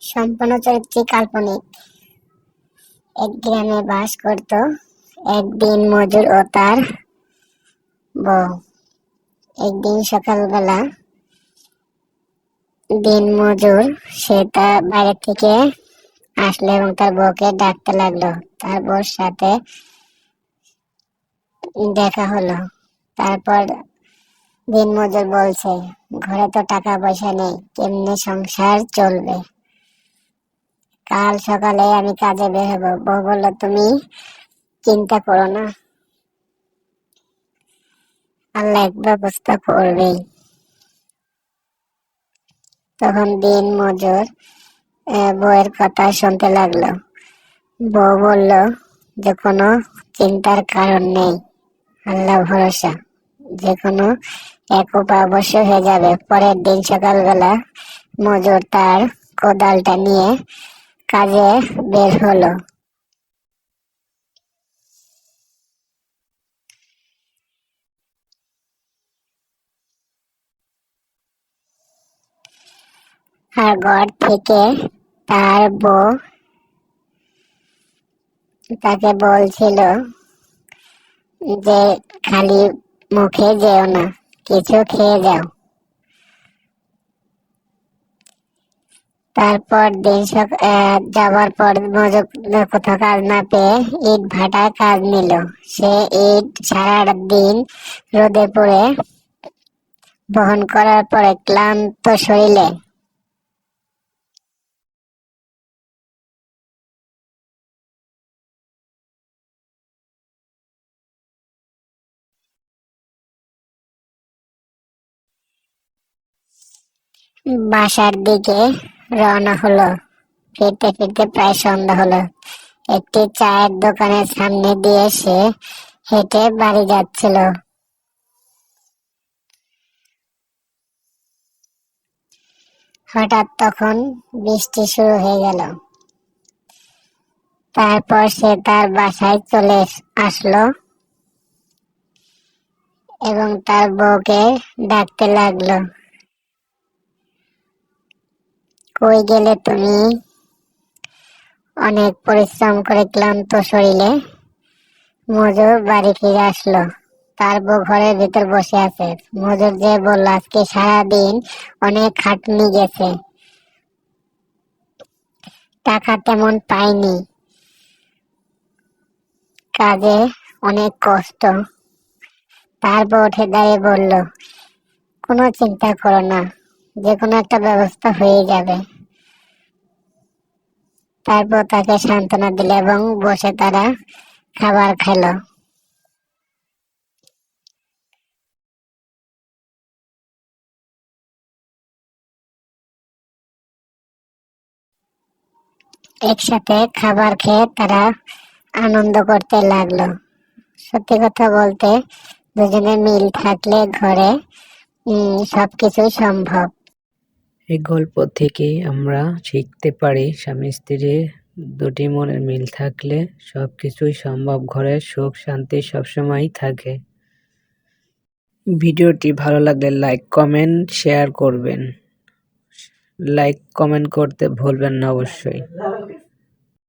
সম্পূর্ণ চরিত্রই কাল্পনিক। এক গ্রামে বাস করত এক দিনমজুর ও তার বউ। একদিন সকালবেলা দিনমজুর সে তার বাইরে থেকে আসলো এবং তার বউকে ডাকতে লাগলো। তার বউর সাথে দেখা হলো। তারপর দিনমজুর বলছে, ঘরে তো টাকা পয়সা নেই, কেমনে সংসার চলবে? কাল সকালে আমি কাজে বের হবো। বউ বলল, তুমি চিন্তা করো না, আল্লাহ এক ব্যবস্থা করবেই। তখন দিনমজুর বউয়ের কথা শুনতে লাগলো। বউ বলল যে কোনো চিন্তার কারণ নেই, আল্লাহ ভরসা, যে কোনো এক উপায় অবশ্যই হয়ে যাবে। পরের দিন সকালবেলা মজুর তার কোদালটা নিয়ে কাজে বের হলো। আর ঘর থেকে তার বউ তাকে বলছিল যে খালি মুখে যেও না, কিছু খেয়ে যাও। তারপর দিন যাওয়ার পর মজুর কোথাও কাজ না পেয়ে ইট ভাটায় কাজ নিল। সে ইট সারা দিন রোদে পড়ে বহন করার পরে ক্লান্ত শরীরে বাসার দিকে রওনা হলো। ফিরতে ফিরতে প্রায় সন্ধ্যা হলো। একটি চায়ের দোকানের সামনে দিয়ে সে হেঁটে বাড়ি যাচ্ছিল। হঠাৎ তখন বৃষ্টি শুরু হয়ে গেল। তারপর সে তার বাসায় চলে আসলো এবং তার বউকে ডাকতে লাগলো, কই গেলে তুমি? অনেক পরিশ্রম করে ক্লান্ত শরীরে মজুর বাড়ি ফিরে আসলো। তার বউ ঘরের ভিতর বসে আছে। মজুর যে বলল, আজকে সারাদিন অনেক খাটনি গেছে, টাকা তেমন পাইনি, কাজে অনেক কষ্ট। তার বউ উঠে দাঁড়িয়ে বলল, কোনো চিন্তা করো না, যে কোনো একটা ব্যবস্থা হয়ে যাবে। তারপর তাকে সান্ত্বনা দিল এবং বসে তারা খাবার খেলো। একসাথে খাবার খেয়ে তারা আনন্দ করতে লাগলো। সত্যি কথা বলতে, দুজনে মিল থাকলে ঘরে সবকিছু সম্ভব। এই গল্প থেকে আমরা শিখতে পারি, স্বামী স্ত্রীর দুটি মনের মিল থাকলে সবকিছুই সম্ভব, ঘরে সুখ শান্তি সবসময় থাকে। ভিডিওটি ভালো লাগলে লাইক কমেন্ট শেয়ার করবেন। লাইক কমেন্ট করতে ভুলবেন না অবশ্যই।